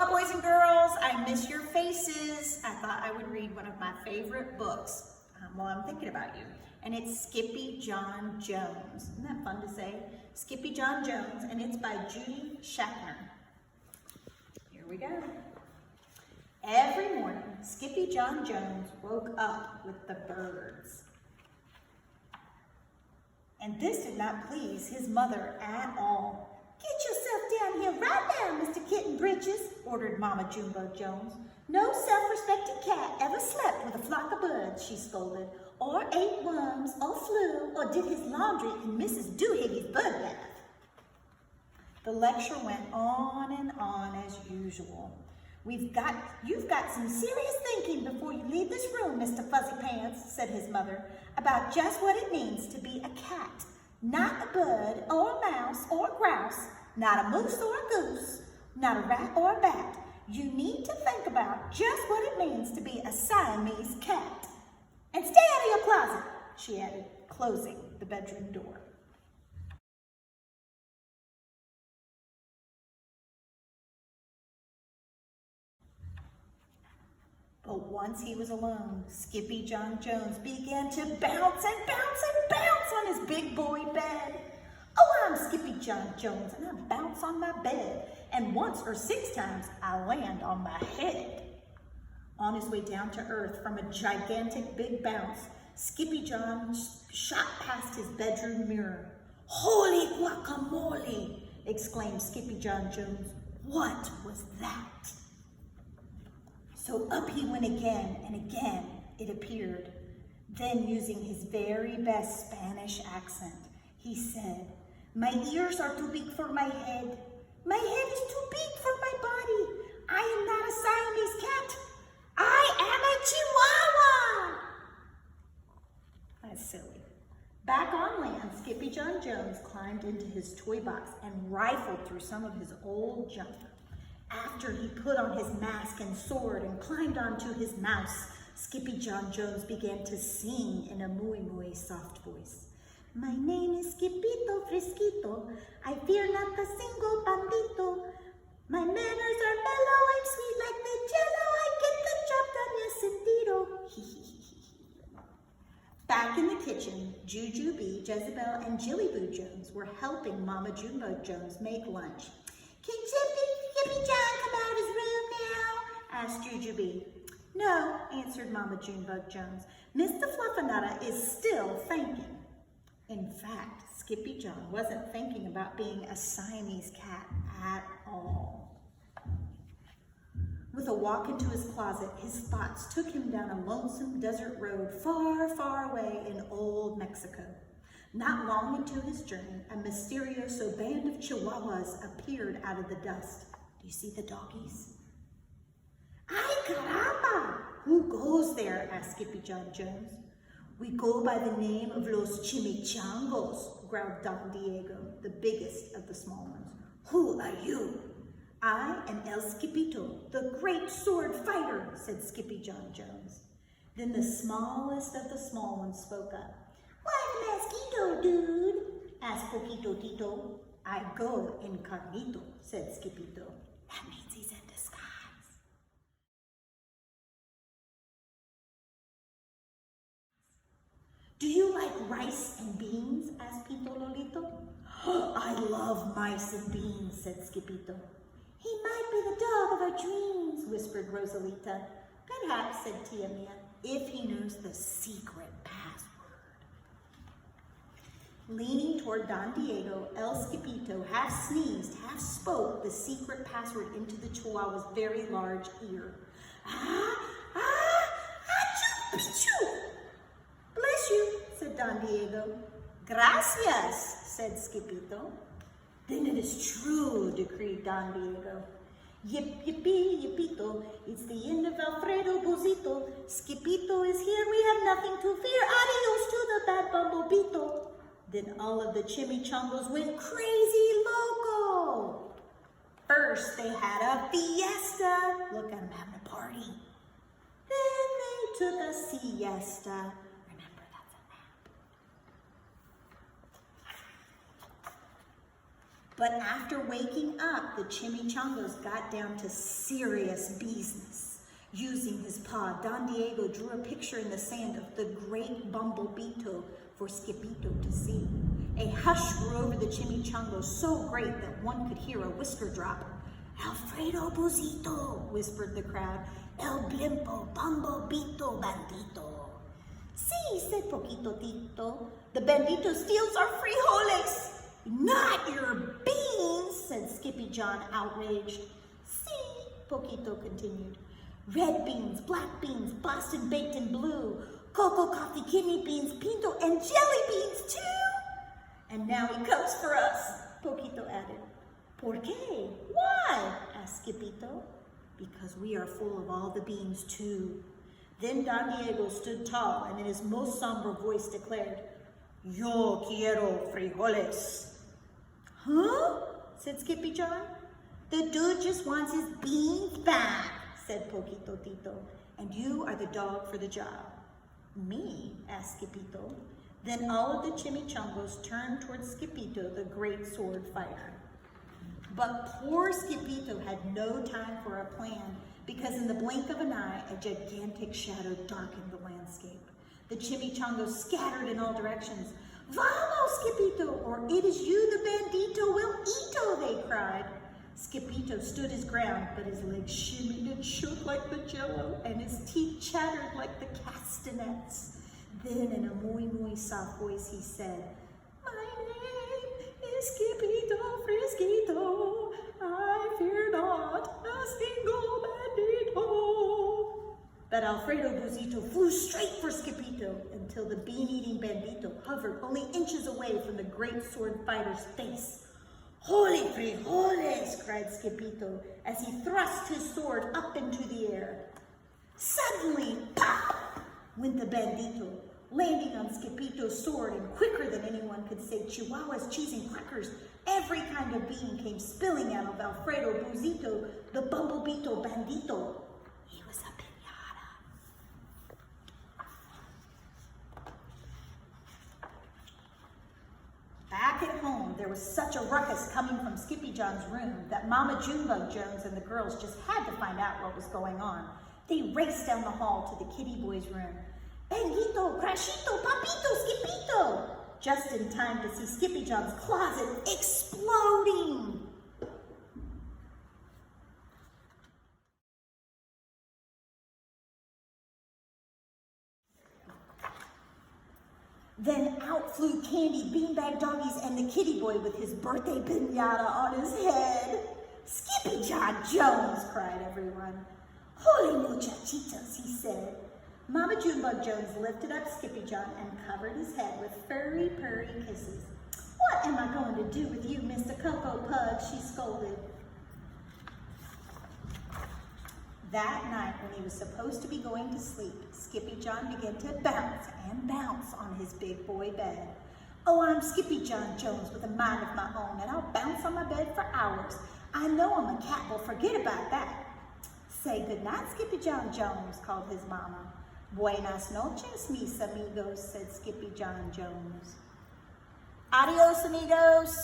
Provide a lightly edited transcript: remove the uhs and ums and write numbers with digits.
Boys and girls, I miss your faces. I thought I would read one of my favorite books while I'm thinking about you. And it's Skippyjon Jones. Isn't that fun to say? Skippyjon Jones, and it's by Judy Schachner. Here we go. Every morning, Skippyjon Jones woke up with the birds. And this did not please his mother at all. "Get yourself down here right now, Mr. Kitten Britches," ordered Mama Jumbo Jones. "No self-respecting cat ever slept with a flock of birds," she scolded, "or ate worms, or flew, or did his laundry in Mrs. Doohiggy's bird bath." The lecture went on and on as usual. You've got some serious thinking before you leave this room, Mr. Fuzzy Pants," said his mother, "about just what it means to be a cat. Not a bird, or a mouse, or a grouse, not a moose or a goose, not a rat or a bat. You need to think about just what it means to be a Siamese cat. And stay out of your closet," she added, closing the bedroom door. But once he was alone, Skippyjon Jones began to bounce and bounce and bounce on his big boy bed. "Oh, I'm Skippyjon Jones, and I bounce on my bed, and once or 6 times I land on my head." On his way down to earth from a gigantic big bounce, Skippyjon shot past his bedroom mirror. "Holy guacamole!" exclaimed Skippyjon Jones. "What was that?" So up he went again, and again it appeared. Then, using his very best Spanish accent, he said, "My ears are too big for my head. My head is too big for my body. I am not a Siamese cat. I am a Chihuahua." That's silly. Back on land, Skippyjon Jones climbed into his toy box and rifled through some of his old junk. After he put on his mask and sword and climbed onto his mouse, Skippyjon Jones began to sing in a muy soft voice. "My name is Skippito Frisquito. I fear not a single bandito. My manners are mellow and sweet like the jello. I get the job done, yes indeedo." Back in the kitchen, Jujubee, Jezebel, and Jillyboo Jones were helping Mama Jumbo Jones make lunch. "Can Skippyjon come out of his room now?" asked Jujubee. "No," answered Mama Jumbo Jones. "Mr. Fluffernutter is still thinking." In fact, Skippyjon wasn't thinking about being a Siamese cat at all. With a walk into his closet, his thoughts took him down a lonesome desert road far, far away in old Mexico. Not long into his journey, a mysterioso band of Chihuahuas appeared out of the dust. Do you see the doggies? "Ay, caramba! Who goes there?" asked Skippyjon Jones. "We go by the name of Los Chimichangos," growled Don Diego, the biggest of the small ones. "Who are you?" "I am El Skippito, the great sword fighter," said Skippyjon Jones. Then the smallest of the small ones spoke up. "What mosquito, dude?" asked Poquito Tito. "I go incognito," said Skippito. That means he's in disguise. "Do you like rice and beans?" asked Pito Lolito. "I love mice and beans," said Skippito. "He might be the dog of our dreams," whispered Rosalita. "Perhaps," said Tia Mia, "if he knows the secret password." Leaning toward Don Diego, El Skippito half sneezed, half spoke the secret password into the Chihuahua's very large ear. Achoo, pichoo. "Bless you," said Don Diego. "Gracias," said Skippito. "Then it is true," decreed Don Diego. "Yip, yippee, yippito, it's the end of Alfredo Bozito. Skippito is here, we have nothing to fear. Adios to the bad bumblebeeto." Then all of the chimichangos went crazy loco. First, they had a fiesta. Look at them having a party. Then they took a siesta. Remember, that's a nap. But after waking up, the chimichangas got down to serious business. Using his paw, Don Diego drew a picture in the sand of the great bumblebeetle for Skippyjo to see. A hush grew over the chimichangos, so great that one could hear a whisker drop. "Alfredo Busito," whispered the crowd. "El blimpo, bumblebeetle, bandito." "Sí," said Poquito Tito. "The bandito steals our frijoles." "Not your beans," said Skippyjon, outraged. "Sí," Poquito continued. "Red beans, black beans, Boston baked and blue, cocoa, coffee, kidney beans, pinto, and jelly beans too." "And now he comes for us," Poquito added. "Por qué? Why?" asked Skippyjo. "Because we are full of all the beans too." Then Don Diego stood tall and in his most somber voice declared, "Yo quiero frijoles." "Huh?" said Skippyjon. "The dude just wants his beans back," said Poquito Tito. "And you are the dog for the job." "Me?" asked Skippyjo. Then all of the chimichangos turned towards Skippyjo, the great sword fighter. But poor Skippyjo had no time for a plan, because in the blink of an eye, a gigantic shadow darkened the landscape. The chimichangos scattered in all directions. "Vamos, Skippyjo, or it is you the bandito will eato," they cried. Skippyjo stood his ground, but his legs shimmied and shook like the jello, and his teeth chattered like the castanets. Then in a muy soft voice he said, "My name is Skippyjo Frisquito. I fear not a single bandito." But Alfredo Busito flew straight for Skippyjo until the bean-eating bandito hovered only inches away from the great sword fighter's face. "Holy frijoles!" cried Skippyjo as he thrust his sword up into the air. Suddenly, pop! went the bandito, landing on Skippyjo's sword, and quicker than anyone could say chihuahuas, cheese, and crackers, every kind of bean came spilling out of Alfredo Busito, the bumblebeetle bandito. He was a piñata. Back at home, there was such a ruckus coming from Skippyjon's room that Mama Junebug Jones and the girls just had to find out what was going on. They raced down the hall to the kitty boy's room. "Benguito, Crashito, Papito, Skippyjo!" just in time to see Skippyjon's closet exploding. Then out flew Candy, Beanbag Doggies, and the kitty boy with his birthday piñata on his head. "Skippyjon Jones!" cried everyone. "Holy muchachitos," he said. Mama Junebug Jones lifted up Skippyjon and covered his head with furry, purry kisses. "What am I going to do with you, Mr. Cocoa Pug?" she scolded. That night, when he was supposed to be going to sleep, Skippyjon began to bounce and bounce on his big boy bed. "Oh, I'm Skippyjon Jones with a mind of my own, and I'll bounce on my bed for hours. I know I'm a cat, but forget about that." "Say goodnight, Skippyjon Jones," called his mama. "Buenas noches, mis amigos," said Skippyjon Jones. "Adios, amigos."